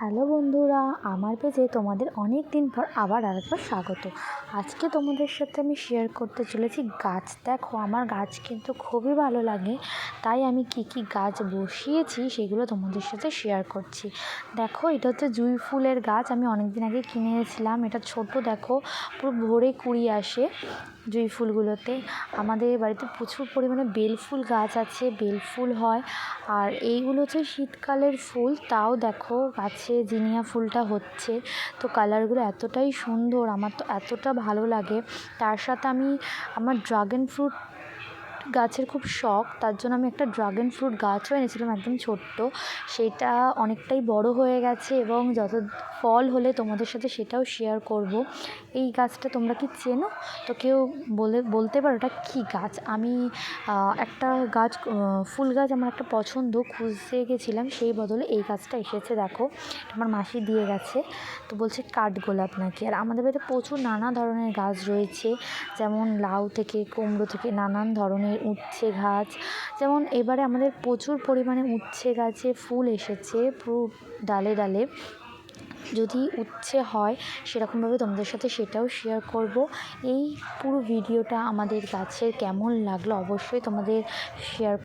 Hello বন্ধুরা, আমার পেজে তোমাদের অনেক দিন পর আবার আরেকবার স্বাগত। আজকে তোমাদের সাথে আমি শেয়ার করতে চলেছি গাছ। দেখো, আমার গাছ কিন্তু খুবই ভালো লাগে, তাই আমি কি গাছ বসিয়েছি সেগুলো তোমাদের সাথে শেয়ার করছি। দেখো, এটা হচ্ছে জুঁই ফুলের গাছ। আমি অনেক দিন আগে কিনে এনেছিলাম। এটা ছোট, দেখো পুরো ভরে কুড়ি আসে জুঁই ফুলগুলোতে। আমাদের বাড়িতে প্রচুর পরিমাণে বেলফুল গাছ আছে, বেলফুল হয়। আর এইগুলো হচ্ছে শীতকালের ফুল, তাও দেখো গাছে জিনিয়া ফুলটা হচ্ছে। তো কালারগুলো এতটাই সুন্দর, আমার তো এতটা ভালো লাগে। তার সাথে আমি আমার ড্রাগন ফ্রুট গাছের খুব শখ, তার জন্য আমি একটা ড্রাগন ফ্রুট গাছও এনেছিলাম, একদম ছোট্ট। সেটা অনেকটাই বড় হয়ে গেছে এবং যত ফল হলে তোমাদের সাথে সেটাও শেয়ার করব। এই গাছটা তোমরা কি চেনো? তো কেউ বলতে পারো এটা কী গাছ? আমি একটা গাছ, ফুল গাছ আমার একটা পছন্দ, খুঁজতে গেছিলাম, সেই বদলে এই গাছটা এসেছে। দেখো, আমার মাসি দিয়ে গেছে। তো বলছে কাঠগোলাপ নাকি। আর আমাদের বাড়িতে প্রচুর নানা ধরনের গাছ রয়েছে, যেমন লাউ থেকে কুমড়ো থেকে নানান ধরনের উচ্ছে গাছ। যেমন এবারে আমাদের প্রচুর পরিমাণে উচ্ছে গাছে ফুল এসেছে পুরো ডালে ডালে। যদি উচ্ছে হয় সেরকমভাবে তোমাদের সাথে সেটাও শেয়ার করব। এই পুরো ভিডিওটা আমাদের গাছের কেমন লাগলো অবশ্যই তোমাদের শেয়ার